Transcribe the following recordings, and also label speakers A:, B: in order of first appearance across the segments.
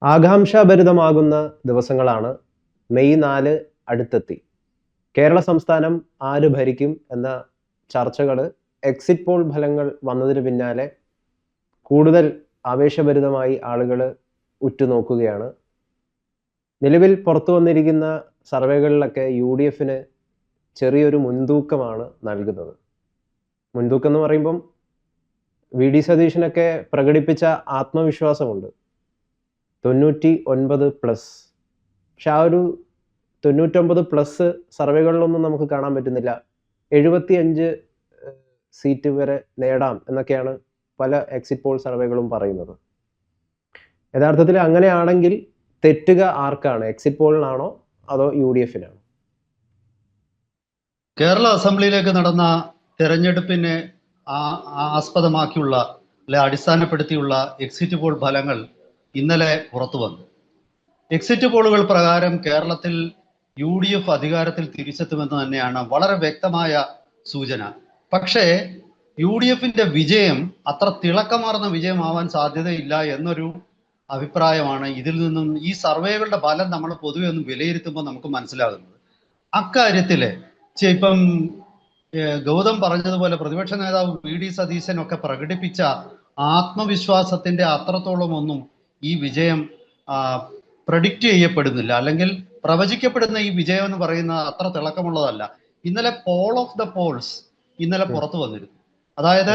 A: ആകാംക്ഷാഭരിതമാകുന്ന ദിവസങ്ങളാണ്. മെയ് 4 അടുത്തെത്തി. കേരള സംസ്ഥാനം ആര് ഭരിക്കും എന്ന ചർച്ചകൾ എക്സിറ്റ് പോൾ ഫലങ്ങൾ വന്നതിന് പിന്നാലെ കൂടുതൽ ആവേശഭരിതമായി ആളുകൾ ഉറ്റുനോക്കുകയാണ്. നിലവിൽ പുറത്തു വന്നിരിക്കുന്ന സർവേകളിലൊക്കെ യു.ഡി.എഫിന് ചെറിയൊരു മുൻതൂക്കമാണ് നൽകുന്നത്. മുൻതൂക്കം എന്ന് പറയുമ്പം വി.ഡി. സതീശനൊക്കെ പ്രകടിപ്പിച്ച ആത്മവിശ്വാസമുണ്ട്. 99+. പക്ഷെ ആ ഒരു 99+ സർവേകളിലൊന്നും നമുക്ക് കാണാൻ പറ്റുന്നില്ല. 75 സീറ്റ് വരെ നേടാം എന്നൊക്കെയാണ് പല എക്സിറ്റ് പോൾ സർവേകളും പറയുന്നത്. യഥാർത്ഥത്തിൽ അങ്ങനെയാണെങ്കിൽ തെറ്റുക ആർക്കാണ്? എക്സിറ്റ് പോളിനാണോ അതോ യു.ഡി.എഫിനാണോ?
B: കേരള അസംബ്ലിയിലേക്ക് നടന്ന തെരഞ്ഞെടുപ്പിനെ ആസ്പദമാക്കിയുള്ള അടിസ്ഥാനപ്പെടുത്തിയുള്ള എക്സിറ്റ് പോൾ ഫലങ്ങൾ ഇന്നലെ പുറത്തു വന്നു. എക്സിറ്റ് പോളുകൾ പ്രകാരം കേരളത്തിൽ യു.ഡി.എഫ് അധികാരത്തിൽ തിരിച്ചെത്തുമെന്ന് തന്നെയാണ് വളരെ വ്യക്തമായ സൂചന. പക്ഷേ യു.ഡി.എഫിന്റെ വിജയം അത്ര തിളക്കമാർന്ന വിജയമാവാൻ സാധ്യതയില്ല എന്നൊരു അഭിപ്രായമാണ് ഇതിൽ നിന്നും ഈ സർവേകളുടെ ഫലം നമ്മൾ പൊതുവെ ഒന്ന് വിലയിരുത്തുമ്പോൾ നമുക്ക് മനസ്സിലാകുന്നത്. അക്കാര്യത്തില് ഇപ്പം ഗൗതം പറഞ്ഞതുപോലെ പ്രതിപക്ഷ നേതാവ് വി.ഡി. സതീശൻ ഒക്കെ പ്രകടിപ്പിച്ച ആത്മവിശ്വാസത്തിന്റെ അത്രത്തോളം ഒന്നും ഈ വിജയം പ്രഡിക്റ്റ് ചെയ്യപ്പെടുന്നില്ല, അല്ലെങ്കിൽ പ്രവചിക്കപ്പെടുന്ന ഈ വിജയം എന്ന് പറയുന്നത് അത്ര തിളക്കമുള്ളതല്ല. ഇന്നലെ പോൾ ഓഫ് ദ പോൾസ് ഇന്നലെ പുറത്തു വന്നിരുന്നു. അതായത്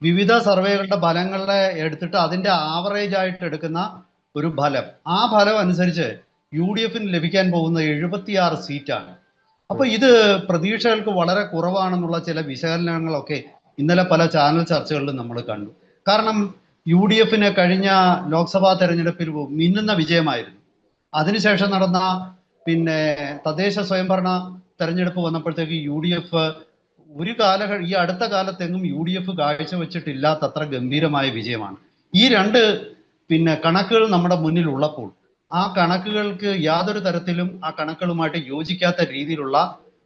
B: വിവിധ സർവേകളുടെ ഫലങ്ങളെ എടുത്തിട്ട് അതിന്റെ ആവറേജ് ആയിട്ട് എടുക്കുന്ന ഒരു ഫലം. ആ ഫലം അനുസരിച്ച് യു.ഡി.എഫിന് ലഭിക്കാൻ പോകുന്ന 76 സീറ്റാണ്. അപ്പൊ ഇത് പ്രതീക്ഷകൾക്ക് വളരെ കുറവാണെന്നുള്ള ചില വിശകലനങ്ങളൊക്കെ ഇന്നലെ പല ചാനൽ ചർച്ചകളിലും നമ്മൾ കണ്ടു. കാരണം യു.ഡി.എഫിന് കഴിഞ്ഞ ലോക്സഭാ തെരഞ്ഞെടുപ്പിൽ മിന്നുന്ന വിജയമായിരുന്നു. അതിനുശേഷം നടന്ന തദ്ദേശ സ്വയംഭരണ തെരഞ്ഞെടുപ്പ് വന്നപ്പോഴത്തേക്ക് യു.ഡി.എഫ് ഈ അടുത്ത കാലത്തെങ്ങും യു.ഡി.എഫ് കാഴ്ചവെച്ചിട്ടില്ലാത്തത്ര ഗംഭീരമായ വിജയമാണ്. ഈ രണ്ട് കണക്കുകൾ നമ്മുടെ മുന്നിൽ ഉള്ളപ്പോൾ ആ കണക്കുകൾക്ക് യാതൊരു തരത്തിലും ആ കണക്കുകളുമായിട്ട് യോജിക്കാത്ത രീതിയിലുള്ള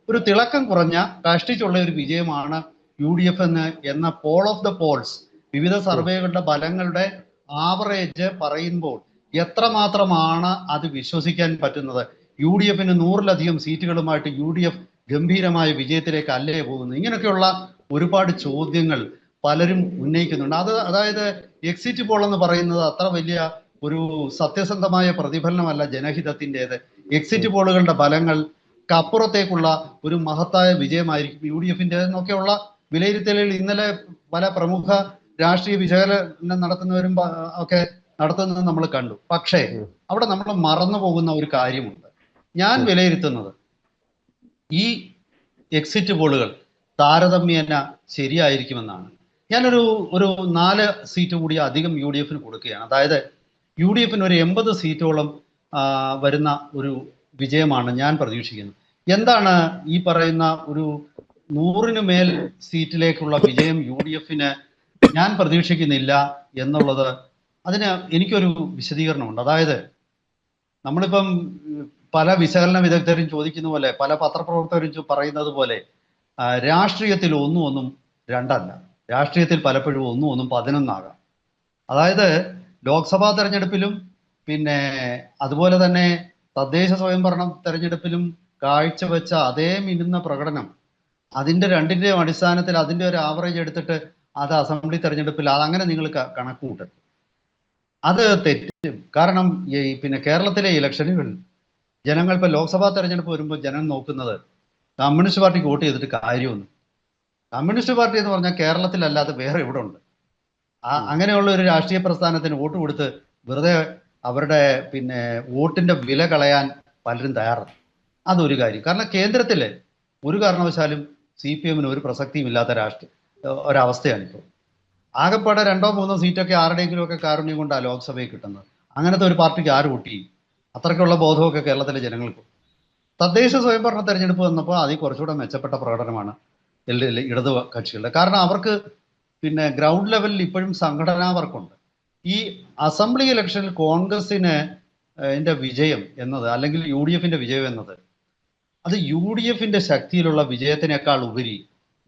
B: ഒരു തിളക്കം കുറഞ്ഞ കഷ്ടിച്ചുള്ള ഒരു വിജയമാണ് യു.ഡി.എഫ് എന്ന പോൾ ഓഫ് ദ പോൾസ് വിവിധ സർവേകളുടെ ഫലങ്ങളുടെ ആവറേജ് പറയുമ്പോൾ എത്രമാത്രമാണ് അത് വിശ്വസിക്കാൻ പറ്റുന്നത്? യു.ഡി.എഫിന് 100-ലധികം സീറ്റുകളുമായിട്ട് യു.ഡി.എഫ് ഗംഭീരമായ വിജയത്തിലേക്ക് അല്ലേ പോകുന്നത്? ഇങ്ങനെയൊക്കെയുള്ള ഒരുപാട് ചോദ്യങ്ങൾ പലരും ഉന്നയിക്കുന്നുണ്ട്. അതായത് എക്സിറ്റ് പോൾ എന്ന് പറയുന്നത് അത്ര വലിയ ഒരു സത്യസന്ധമായ പ്രതിഫലനമല്ല ജനഹിതത്തിൻ്റെത്. എക്സിറ്റ് പോളുകളുടെ ഫലങ്ങൾക്ക് അപ്പുറത്തേക്കുള്ള ഒരു മഹത്തായ വിജയമായിരിക്കും യു.ഡി.എഫിൻ്റെ എന്നൊക്കെയുള്ള വിലയിരുത്തലുകൾ ഇന്നലെ പല പ്രമുഖ രാഷ്ട്രീയ വിശകലനം നടത്തുന്നവരും ഒക്കെ നടത്തുന്നത് നമ്മൾ കണ്ടു. പക്ഷേ അവിടെ നമ്മൾ മറന്നു പോകുന്ന ഒരു കാര്യമുണ്ട്. ഞാൻ വിലയിരുത്തുന്നത് ഈ എക്സിറ്റ് പോളുകൾ താരതമ്യേന ശരിയായിരിക്കുമെന്നാണ്. ഞാനൊരു 4 സീറ്റ് കൂടി അധികം യു.ഡി.എഫിന് കൊടുക്കുകയാണ്. അതായത് യു.ഡി.എഫിന് ഒരു 80 സീറ്റോളം വരുന്ന ഒരു വിജയമാണ് ഞാൻ പ്രതീക്ഷിക്കുന്നത്. എന്താണ് ഈ പറയുന്ന ഒരു 100-ന് മേൽ സീറ്റിലേക്കുള്ള വിജയം യു.ഡി.എഫിന് ഞാൻ പ്രതീക്ഷിക്കുന്നില്ല എന്നുള്ളത്? അതിന് എനിക്കൊരു വിശദീകരണമുണ്ട്. അതായത് നമ്മളിപ്പം പല വിശകലന വിദഗ്ധരും ചോദിക്കുന്ന പോലെ, പല പത്രപ്രവർത്തകരും പറയുന്നത് പോലെ രാഷ്ട്രീയത്തിൽ ഒന്നും രണ്ടല്ല. രാഷ്ട്രീയത്തിൽ പലപ്പോഴും ഒന്നും 11 ആകാം. അതായത് ലോക്സഭാ തെരഞ്ഞെടുപ്പിലും അതുപോലെ തന്നെ തദ്ദേശ സ്വയംഭരണ തെരഞ്ഞെടുപ്പിലും കാഴ്ചവെച്ച അതേ മിന്നുന്ന പ്രകടനം അതിൻ്റെ രണ്ടിൻ്റെയും അടിസ്ഥാനത്തിൽ അതിൻ്റെ ഒരു ആവറേജ് എടുത്തിട്ട് അത് അസംബ്ലി തെരഞ്ഞെടുപ്പിൽ അതങ്ങനെ നിങ്ങൾ കണക്ക് കൂട്ടരുത്. അത് തെറ്റും. കാരണം കേരളത്തിലെ ഇലക്ഷനുകളിൽ ജനങ്ങൾ ഇപ്പം ലോക്സഭാ തെരഞ്ഞെടുപ്പ് വരുമ്പോൾ ജനം നോക്കുന്നത് കമ്മ്യൂണിസ്റ്റ് പാർട്ടിക്ക് വോട്ട് ചെയ്തിട്ട് കാര്യമൊന്നും. കമ്മ്യൂണിസ്റ്റ് പാർട്ടി എന്ന് പറഞ്ഞാൽ കേരളത്തിലല്ലാതെ വേറെ എവിടെ ഉണ്ട്? അങ്ങനെയുള്ള ഒരു രാഷ്ട്രീയ പ്രസ്ഥാനത്തിന് വോട്ട് കൊടുത്ത് വെറുതെ അവരുടെ വോട്ടിന്റെ വില കളയാൻ പലരും തയ്യാറാണ്. അതൊരു കാര്യം. കാരണം കേന്ദ്രത്തിലെ ഒരു കാരണവശാലും CPM-ന് ഒരു പ്രസക്തിയും ഇല്ലാത്ത ഒരവസ്ഥയാണിപ്പോൾ. ആകെപ്പാടെ 2-3 സീറ്റൊക്കെ ആരുടെയെങ്കിലും ഒക്കെ കാരുണ്യം കൊണ്ടാണ് ലോക്സഭയിൽ കിട്ടുന്നത്. അങ്ങനത്തെ ഒരു പാർട്ടിക്ക് ആര് വോട്ട് ചെയ്യും? അത്രയ്ക്കുള്ള ബോധമൊക്കെ കേരളത്തിലെ ജനങ്ങൾക്ക്. തദ്ദേശ സ്വയംഭരണ തെരഞ്ഞെടുപ്പ് വന്നപ്പോൾ അതിൽ കുറച്ചുകൂടെ മെച്ചപ്പെട്ട പ്രകടനമാണ് ഇടത് കക്ഷികളുടെ. കാരണം അവർക്ക് ഗ്രൗണ്ട് ലെവലിൽ ഇപ്പോഴും സംഘടനാ വർക്കുണ്ട്. ഈ അസംബ്ലി ഇലക്ഷനിൽ കോൺഗ്രസിന് വിജയം എന്നത്, അല്ലെങ്കിൽ യു.ഡി.എഫിന്റെ വിജയം എന്നത്, അത് യു.ഡി.എഫിന്റെ ശക്തിയിലുള്ള വിജയത്തിനേക്കാൾ ഉപരി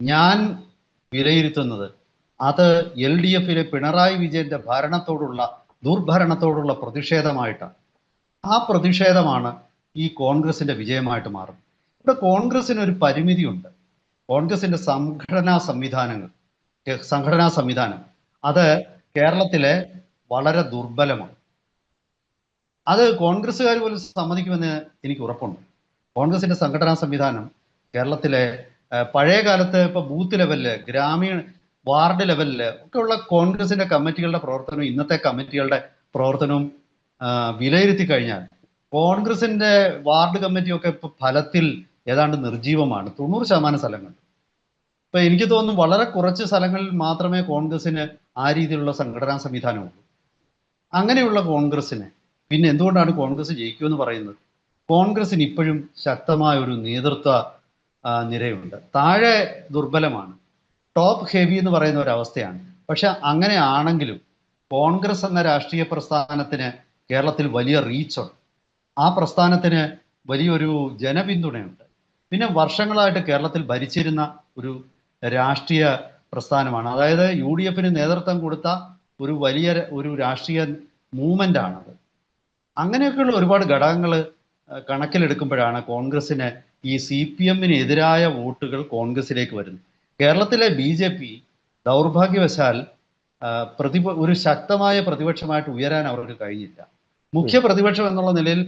B: ഞാൻ വിലയിരുത്തുന്നത് അത് LDF-ലെ പിണറായി വിജയന്റെ ഭരണത്തോടുള്ള ദുർഭരണത്തോടുള്ള പ്രതിഷേധമായിട്ടാണ്. ആ പ്രതിഷേധമാണ് ഈ കോൺഗ്രസിന്റെ വിജയമായിട്ട് മാറുന്നത്. ഇവിടെ കോൺഗ്രസിന് ഒരു പരിമിതിയുണ്ട്. കോൺഗ്രസിന്റെ സംഘടനാ സംവിധാനം അത് കേരളത്തിലെ വളരെ ദുർബലമാണ്. അത് കോൺഗ്രസ്സുകാർ പോലും സമ്മതിക്കുമെന്ന് എനിക്ക് ഉറപ്പുണ്ട്. കോൺഗ്രസിന്റെ സംഘടനാ സംവിധാനം കേരളത്തിലെ പഴയ കാലത്ത് ഇപ്പൊ ബൂത്ത് ലെവലില്, ഗ്രാമീണ വാർഡ് ലെവലില് ഒക്കെ ഉള്ള കോൺഗ്രസിന്റെ കമ്മിറ്റികളുടെ പ്രവർത്തനവും ഇന്നത്തെ കമ്മിറ്റികളുടെ പ്രവർത്തനവും വിലയിരുത്തി കഴിഞ്ഞാൽ കോൺഗ്രസിന്റെ വാർഡ് കമ്മിറ്റിയൊക്കെ ഇപ്പൊ ഫലത്തിൽ ഏതാണ്ട് നിർജീവമാണ്. 90% സ്ഥലങ്ങൾ. ഇപ്പൊ എനിക്ക് തോന്നുന്നു വളരെ കുറച്ച് സ്ഥലങ്ങളിൽ മാത്രമേ കോൺഗ്രസിന് ആ രീതിയിലുള്ള സംഘടനാ സംവിധാനമുള്ളൂ. അങ്ങനെയുള്ള കോൺഗ്രസിന് പിന്നെ എന്തുകൊണ്ടാണ് കോൺഗ്രസ് ജയിക്കുമെന്ന് പറയുന്നത്? കോൺഗ്രസിന് ഇപ്പോഴും ശക്തമായ ഒരു നേതൃത്വ നിരയുണ്ട്. താഴെ ദുർബലമാണ്, ടോപ്പ് ഹെവി എന്ന് പറയുന്ന ഒരു അവസ്ഥയാണ്. പക്ഷെ അങ്ങനെയാണെങ്കിലും കോൺഗ്രസ് എന്ന രാഷ്ട്രീയ പ്രസ്ഥാനത്തിന് കേരളത്തിൽ വലിയ റീച്ചുണ്ട്. ആ പ്രസ്ഥാനത്തിന് വലിയൊരു ജനപിന്തുണയുണ്ട്. പിന്നെ വർഷങ്ങളായിട്ട് കേരളത്തിൽ ഭരിച്ചിരുന്ന ഒരു രാഷ്ട്രീയ പ്രസ്ഥാനമാണ്. അതായത് UDF നേതൃത്വം കൊടുത്ത ഒരു വലിയ ഒരു രാഷ്ട്രീയ മൂവ്മെന്റ് ആണത്. അങ്ങനെയൊക്കെയുള്ള ഒരുപാട് ഘടകങ്ങൾ കണക്കിലെടുക്കുമ്പോഴാണ് കോൺഗ്രസിന് ഈ CPM എതിരായ വോട്ടുകൾ കോൺഗ്രസിലേക്ക് വരുന്നത്. കേരളത്തിലെ BJP ദൗർഭാഗ്യവശാൽ ഒരു ശക്തമായ പ്രതിപക്ഷമായിട്ട് ഉയരാൻ അവർക്ക് കഴിഞ്ഞില്ല. മുഖ്യ പ്രതിപക്ഷം എന്നുള്ള നിലയിൽ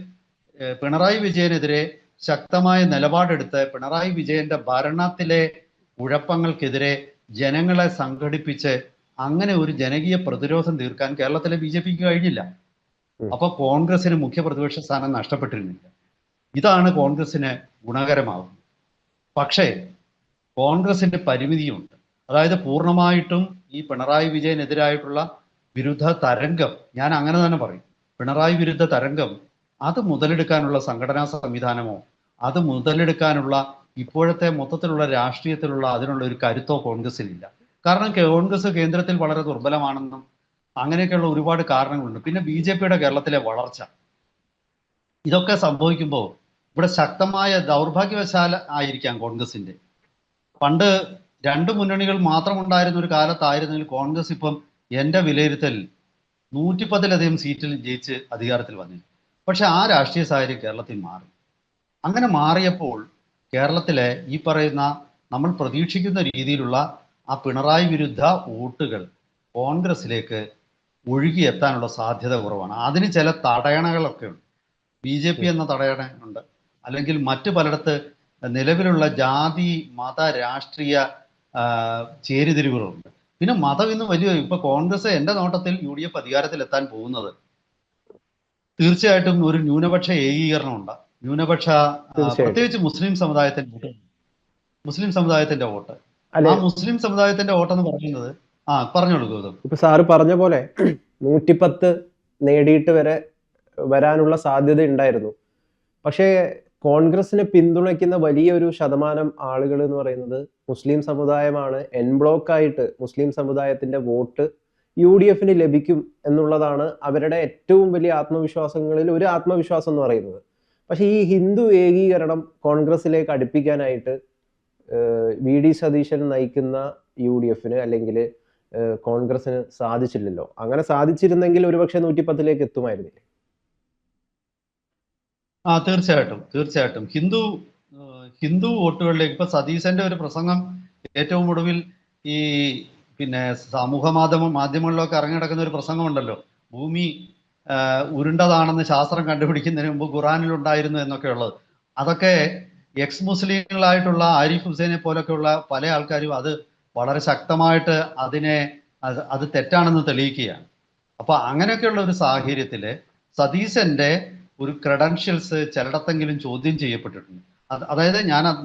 B: പിണറായി വിജയനെതിരെ ശക്തമായ നിലപാടെടുത്ത് പിണറായി വിജയന്റെ ഭരണത്തിലെ കുഴപ്പങ്ങൾക്കെതിരെ ജനങ്ങളെ സംഘടിപ്പിച്ച് അങ്ങനെ ഒരു ജനകീയ പ്രതിരോധം തീർക്കാൻ കേരളത്തിലെ BJPക്ക് കഴിഞ്ഞില്ല. അപ്പൊ കോൺഗ്രസിന് മുഖ്യ പ്രതിപക്ഷ സ്ഥാനം നഷ്ടപ്പെട്ടിരുന്നില്ല. ഇതാണ് കോൺഗ്രസിന് ഗുണകരമാകുന്നത്. പക്ഷേ കോൺഗ്രസിന്റെ പരിമിതിയുണ്ട്. അതായത് പൂർണ്ണമായിട്ടും ഈ പിണറായി വിജയനെതിരായിട്ടുള്ള വിരുദ്ധ തരംഗം, ഞാൻ അങ്ങനെ തന്നെ പറയും, പിണറായി വിരുദ്ധ തരംഗം അത് മുതലെടുക്കാനുള്ള സംഘടനാ സംവിധാനമോ അത് മുതലെടുക്കാനുള്ള ഇപ്പോഴത്തെ മൊത്തത്തിലുള്ള രാഷ്ട്രീയത്തിലുള്ള അതിനുള്ള ഒരു കരുത്തോ കോൺഗ്രസിനില്ല. കാരണം കോൺഗ്രസ് കേന്ദ്രത്തിൽ വളരെ ദുർബലമാണെന്നും അങ്ങനെയൊക്കെയുള്ള ഒരുപാട് കാരണങ്ങളുണ്ട്. പിന്നെ BJPയുടെ കേരളത്തിലെ വളർച്ച, ഇതൊക്കെ സംഭവിക്കുമ്പോൾ ഇവിടെ ശക്തമായ ദൗർഭാഗ്യവശാൽ ആയിരിക്കാം കോൺഗ്രസിന്റെ. പണ്ട് 2 മുന്നണികൾ മാത്രം ഉണ്ടായിരുന്ന ഒരു കാലത്തായിരുന്നെങ്കിൽ കോൺഗ്രസ് ഇപ്പം എൻ്റെ വിലയിരുത്തൽ 110-ലധികം സീറ്റിൽ ജയിച്ച് അധികാരത്തിൽ വന്നില്ല. പക്ഷെ ആ രാഷ്ട്രീയ സാഹചര്യം കേരളത്തിൽ മാറി. അങ്ങനെ മാറിയപ്പോൾ കേരളത്തിലെ ഈ പറയുന്ന നമ്മൾ പ്രതീക്ഷിക്കുന്ന രീതിയിലുള്ള ആ പിണറായി വിരുദ്ധ വോട്ടുകൾ കോൺഗ്രസിലേക്ക് ഒഴുകിയെത്താനുള്ള സാധ്യത കുറവാണ്. അതിന് ചില തടയണകളൊക്കെ ഉണ്ട്. BJP എന്ന തടയണയുണ്ട്, അല്ലെങ്കിൽ മറ്റു പലയിടത്ത് നിലവിലുള്ള ജാതി മത രാഷ്ട്രീയ ചേരിതിരിവുകളുണ്ട്. പിന്നെ മതം ഇന്ന് വലിയ, ഇപ്പൊ കോൺഗ്രസ് എൻ്റെ നോട്ടത്തിൽ UDF അധികാരത്തിലെത്താൻ പോകുന്നത് തീർച്ചയായിട്ടും ഒരു ന്യൂനപക്ഷ ഏകീകരണം ഉണ്ട്. ന്യൂനപക്ഷ പ്രത്യേകിച്ച് മുസ്ലിം സമുദായത്തിന്റെ വോട്ട്. ആ മുസ്ലിം സമുദായത്തിന്റെ വോട്ടെന്ന് പറയുന്നത് പറഞ്ഞോളൂ ഗൗതം.
A: ഇപ്പൊ സാറ് പറഞ്ഞ പോലെ 110 നേടിയിട്ട് വരെ വരാനുള്ള സാധ്യത ഉണ്ടായിരുന്നു. പക്ഷേ കോൺഗ്രസിനെ പിന്തുണയ്ക്കുന്ന വലിയൊരു ശതമാനം ആളുകൾ എന്ന് പറയുന്നത് മുസ്ലിം സമുദായമാണ്. എൻ ബ്ലോക്കായിട്ട് മുസ്ലിം സമുദായത്തിന്റെ വോട്ട് UDF ലഭിക്കും എന്നുള്ളതാണ് അവരുടെ ഏറ്റവും വലിയ ആത്മവിശ്വാസങ്ങളിൽ ഒരു ആത്മവിശ്വാസം എന്ന് പറയുന്നത്. പക്ഷെ ഈ ഹിന്ദു ഏകീകരണം കോൺഗ്രസിലേക്ക് അടുപ്പിക്കാനായിട്ട് VD സതീശൻ നയിക്കുന്ന UDF അല്ലെങ്കിൽ കോൺഗ്രസിന് സാധിച്ചില്ലല്ലോ. അങ്ങനെ സാധിച്ചിരുന്നെങ്കിൽ ഒരുപക്ഷെ 110-ലേക്ക് എത്തുമായിരുന്നില്ലേ?
B: തീർച്ചയായിട്ടും ഹിന്ദു വോട്ടുകളിലേക്ക് ഇപ്പൊ സതീശന്റെ ഒരു പ്രസംഗം ഏറ്റവും ഒടുവിൽ ഈ പിന്നെ സമൂഹ മാധ്യമങ്ങളിലൊക്കെ ഇറങ്ങി നടക്കുന്ന ഒരു പ്രസംഗമുണ്ടല്ലോ, ഭൂമി ഉരുണ്ടതാണെന്ന് ശാസ്ത്രം കണ്ടുപിടിക്കുന്നതിന് മുമ്പ് ഖുറാനിൽ ഉണ്ടായിരുന്നു എന്നൊക്കെ ഉള്ളത്. അതൊക്കെ എക്സ് മുസ്ലിങ്ങളായിട്ടുള്ള ആരിഫ് ഹുസൈനെ പോലൊക്കെയുള്ള പല ആൾക്കാരും അത് വളരെ ശക്തമായിട്ട് അത് തെറ്റാണെന്ന് തെളിയിക്കുകയാണ്. അപ്പൊ അങ്ങനെയൊക്കെയുള്ള ഒരു സാഹചര്യത്തില് സതീശന്റെ ഒരു ക്രെഡൻഷ്യൽസ് ചിലയിടത്തെങ്കിലും ചോദ്യം ചെയ്യപ്പെട്ടിട്ടുണ്ട്. അതായത്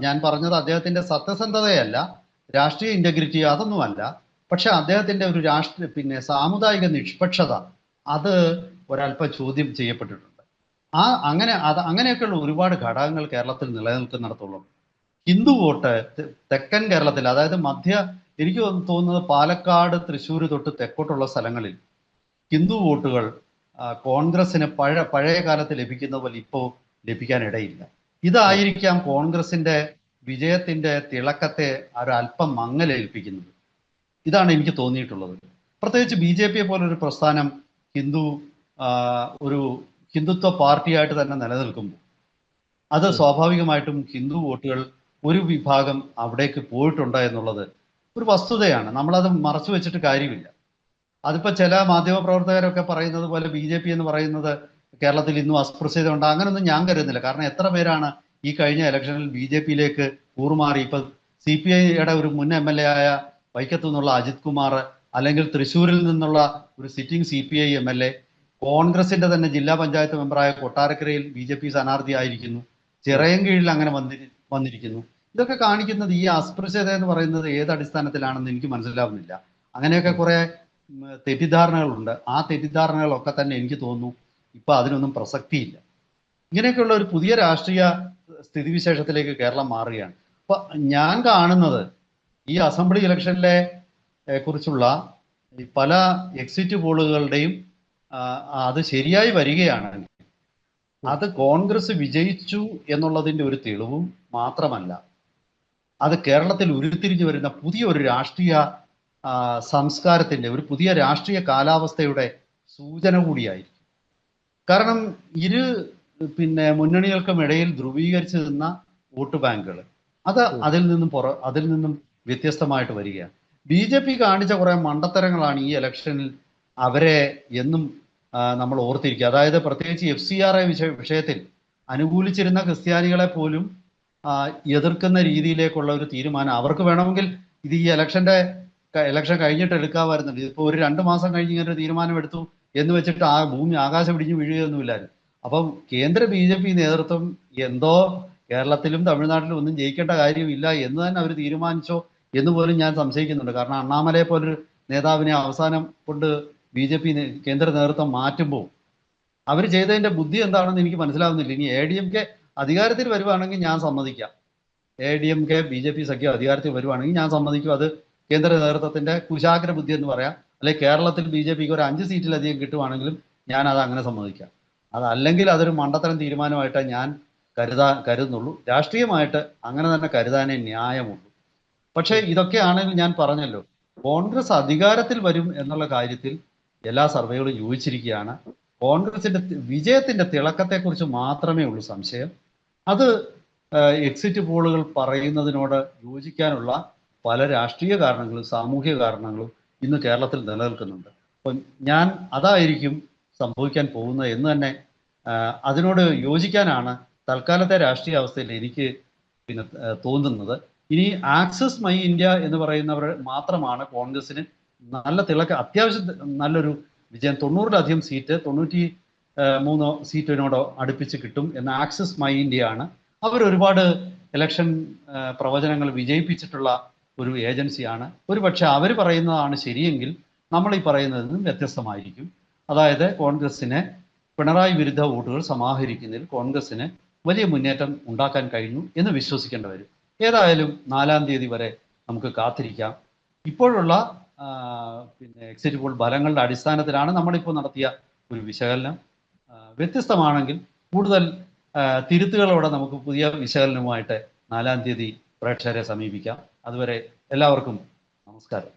B: ഞാൻ പറഞ്ഞത് അദ്ദേഹത്തിന്റെ സത്യസന്ധതയല്ല, രാഷ്ട്രീയ ഇന്റഗ്രിറ്റി അതൊന്നുമല്ല, പക്ഷെ അദ്ദേഹത്തിന്റെ ഒരു സാമുദായിക നിഷ്പക്ഷത അത് ഒരല്പം ചോദ്യം ചെയ്യപ്പെട്ടിട്ടുണ്ട്. അങ്ങനെയൊക്കെയുള്ള ഒരുപാട് ഘടകങ്ങൾ കേരളത്തിൽ നിലനിൽക്കുന്നിടത്തോളം ഹിന്ദു വോട്ട് തെക്കൻ കേരളത്തിൽ, അതായത് എനിക്ക് തോന്നുന്നത് പാലക്കാട്, തൃശ്ശൂർ തൊട്ട് തെക്കോട്ടുള്ള സ്ഥലങ്ങളിൽ ഹിന്ദു വോട്ടുകൾ കോൺഗ്രസിന് പഴയ കാലത്ത് ലഭിക്കുന്ന പോലെ ഇപ്പോൾ ലഭിക്കാനിടയില്ല. ഇതായിരിക്കാം കോൺഗ്രസിന്റെ വിജയത്തിന്റെ തിളക്കത്തെ ഒരല്പം മങ്ങലേൽപ്പിക്കുന്നത്. ഇതാണ് എനിക്ക് തോന്നിയിട്ടുള്ളത്. പ്രത്യേകിച്ച് BJP പോലൊരു പ്രസ്ഥാനം ഹിന്ദു ഒരു ഹിന്ദുത്വ പാർട്ടിയായിട്ട് തന്നെ നിലനിൽക്കുമ്പോൾ അത് സ്വാഭാവികമായിട്ടും ഹിന്ദു വോട്ടുകൾ ഒരു വിഭാഗം അവിടേക്ക് പോയിട്ടുണ്ട് എന്നുള്ളത് ഒരു വസ്തുതയാണ്. നമ്മളത് മറച്ചു വെച്ചിട്ട് കാര്യമില്ല. അതിപ്പോ ചില മാധ്യമ പ്രവർത്തകരൊക്കെ പറയുന്നത് പോലെ BJP എന്ന് പറയുന്നത് കേരളത്തിൽ ഇന്നും അസ്പൃശ്യത ഉണ്ട്, അങ്ങനൊന്നും ഞാൻ കരുതുന്നില്ല. കാരണം എത്ര പേരാണ് ഈ കഴിഞ്ഞ ഇലക്ഷനിൽ BJP-യിലേക്ക് കൂറുമാറി. ഇപ്പൊ CPI-യുടെ ഒരു മുൻ MLA ആയ വൈക്കത്തു നിന്നുള്ള അജിത് കുമാർ, അല്ലെങ്കിൽ തൃശ്ശൂരിൽ നിന്നുള്ള ഒരു സിറ്റിംഗ് CPI MLA, കോൺഗ്രസിന്റെ തന്നെ ജില്ലാ പഞ്ചായത്ത് മെമ്പറായ കൊട്ടാരക്കരയിൽ BJP സ്ഥാനാർത്ഥി ആയിരിക്കുന്നു, ചിറയൻകീഴിൽ അങ്ങനെ വന്നിരിക്കുന്നു. ഇതൊക്കെ കാണിക്കുന്നത് ഈ അസ്പൃശ്യത എന്ന് പറയുന്നത് ഏത് അടിസ്ഥാനത്തിലാണെന്ന് എനിക്ക് മനസ്സിലാവുന്നില്ല. അങ്ങനെയൊക്കെ കുറെ തെറ്റിദ്ധാരണകളുണ്ട്. ആ തെറ്റിദ്ധാരണകളൊക്കെ തന്നെ എനിക്ക് തോന്നുന്നു ഇപ്പൊ അതിനൊന്നും പ്രസക്തിയില്ല. ഇങ്ങനെയൊക്കെയുള്ള ഒരു പുതിയ രാഷ്ട്രീയ സ്ഥിതിവിശേഷത്തിലേക്ക് കേരളം മാറുകയാണ്. അപ്പൊ ഞാൻ കാണുന്നത് ഈ അസംബ്ലി ഇലക്ഷനിലെ കുറിച്ചുള്ള പല എക്സിറ്റ് പോളുകളുടെയും അത് ശരിയായി വരികയാണെങ്കിൽ അത് കോൺഗ്രസ് വിജയിച്ചു എന്നുള്ളതിന്റെ ഒരു തെളിവും മാത്രമല്ല, അത് കേരളത്തിൽ ഉരുത്തിരിഞ്ഞു വരുന്ന പുതിയ ഒരു രാഷ്ട്രീയ സംസ്കാരത്തിന്റെ, ഒരു പുതിയ രാഷ്ട്രീയ കാലാവസ്ഥയുടെ സൂചന കൂടിയായിരിക്കും. കാരണം മുന്നണികൾക്കും ഇടയിൽ ധ്രുവീകരിച്ചു നിന്ന വോട്ട് ബാങ്കുകൾ അത് അതിൽ നിന്നും വ്യത്യസ്തമായിട്ട് വരികയാണ്. BJP കാണിച്ച കുറെ മണ്ടത്തരങ്ങളാണ് ഈ ഇലക്ഷനിൽ അവരെ എന്നും നമ്മൾ ഓർത്തിരിക്കുക. അതായത് പ്രത്യേകിച്ച് FCRA വിഷയത്തിൽ അനുകൂലിച്ചിരുന്ന ക്രിസ്ത്യാനികളെ പോലും എതിർക്കുന്ന രീതിയിലേക്കുള്ള ഒരു തീരുമാനം അവർക്ക് വേണമെങ്കിൽ ഇത് ഈ ഇലക്ഷൻ കഴിഞ്ഞിട്ട് എടുക്കാമായിരുന്നുണ്ട്. ഇതിപ്പോ ഒരു 2 മാസം കഴിഞ്ഞ് ഇങ്ങനെ ഒരു തീരുമാനം എടുത്തു എന്ന് വെച്ചിട്ട് ഭൂമി ആകാശം പിടിഞ്ഞ് വീഴുകയൊന്നുമില്ലായിരുന്നു. അപ്പം കേന്ദ്ര BJP നേതൃത്വം എന്തോ കേരളത്തിലും തമിഴ്നാട്ടിലും ഒന്നും ജയിക്കേണ്ട കാര്യമില്ല എന്ന് തന്നെ അവർ തീരുമാനിച്ചോ എന്ന് പോലും ഞാൻ സംശയിക്കുന്നുണ്ട്. കാരണം അണ്ണാമലയെ പോലൊരു നേതാവിനെ അവസാനം കൊണ്ട് BJP കേന്ദ്ര നേതൃത്വം മാറ്റുമ്പോൾ അവർ ചെയ്തതിന്റെ ബുദ്ധി എന്താണെന്ന് എനിക്ക് മനസ്സിലാവുന്നില്ല. ഇനി ADMK അധികാരത്തിൽ വരുവാണെങ്കിൽ ഞാൻ സമ്മതിക്കാം. ADMK BJP സഖ്യം അധികാരത്തിൽ വരുവാണെങ്കിൽ ഞാൻ സമ്മതിക്കും. അത് കേന്ദ്ര നേതൃത്വത്തിന്റെ കുശാഗ്ര ബുദ്ധി എന്ന് പറയാം. അല്ലെങ്കിൽ കേരളത്തിൽ BJPക്ക് ഒരു 5 സീറ്റിലധികം കിട്ടുവാണെങ്കിലും ഞാൻ അത് അങ്ങനെ സമ്മതിക്കാം. അതല്ലെങ്കിൽ അതൊരു മണ്ടത്തരം തീരുമാനമായിട്ട് ഞാൻ കരുതുന്നുള്ളൂ. രാഷ്ട്രീയമായിട്ട് അങ്ങനെ തന്നെ കരുതാനേ ന്യായമുള്ളൂ. പക്ഷേ ഇതൊക്കെ ആണെങ്കിൽ ഞാൻ പറഞ്ഞല്ലോ, കോൺഗ്രസ് അധികാരത്തിൽ വരും എന്നുള്ള കാര്യത്തിൽ എല്ലാ സർവേകളും യോജിച്ചിരിക്കുകയാണ്. കോൺഗ്രസിന്റെ വിജയത്തിന്റെ തിളക്കത്തെക്കുറിച്ച് മാത്രമേ ഉള്ളൂ സംശയം. അത് എക്സിറ്റ് പോളുകൾ പറയുന്നതിനോട് യോജിക്കാനുള്ള പല രാഷ്ട്രീയ കാരണങ്ങളും സാമൂഹിക കാരണങ്ങളും ഇന്ന് കേരളത്തിൽ നിലനിൽക്കുന്നുണ്ട്. അപ്പം ഞാൻ അതായിരിക്കും സംഭവിക്കാൻ പോകുന്നത് എന്ന് തന്നെ അതിനോട് യോജിക്കാനാണ് തൽക്കാലത്തെ രാഷ്ട്രീയ അവസ്ഥയിൽ എനിക്ക് തോന്നുന്നത്. ഇനി ആക്സസ് മൈ ഇന്ത്യ എന്ന് പറയുന്നവർ മാത്രമാണ് കോൺഗ്രസിന് നല്ല അത്യാവശ്യം നല്ലൊരു വിജയം, 90-ലധികം സീറ്റ്, 93 സീറ്റിനോടോ അടുപ്പിച്ച് കിട്ടും എന്ന ആക്സസ് മൈ ഇന്ത്യ ആണ്. അവർ ഒരുപാട് ഇലക്ഷൻ പ്രവചനങ്ങൾ വിജയിപ്പിച്ചിട്ടുള്ള ഒരു ഏജൻസിയാണ്. ഒരുപക്ഷെ അവർ പറയുന്നതാണ് ശരിയെങ്കിൽ നമ്മൾ ഈ പറയുന്നതിൽ നിന്നും വ്യത്യസ്തമായിരിക്കും. അതായത് കോൺഗ്രസിനെ പിണറായി വിരുദ്ധ വോട്ടുകൾ സമാഹരിക്കുന്നതിൽ കോൺഗ്രസിന് വലിയ മുന്നേറ്റം ഉണ്ടാക്കാൻ കഴിഞ്ഞു എന്ന് വിശ്വസിക്കേണ്ടി വരും. ഏതായാലും 4-ാം തീയതി വരെ നമുക്ക് കാത്തിരിക്കാം. ഇപ്പോഴുള്ള എക്സിറ്റ് പോൾ ഫലങ്ങളുടെ അടിസ്ഥാനത്തിലാണ് നമ്മളിപ്പോൾ നടത്തിയ ഒരു വിശകലനം. വ്യത്യസ്തമാണെങ്കിൽ കൂടുതൽ തിരുത്തുകളോടെ നമുക്ക് പുതിയ വിശകലനവുമായിട്ട് 4-ാം തീയതി പ്രേക്ഷകരെ സമീപിക്കാം. അതുവരെ എല്ലാവർക്കും നമസ്കാരം.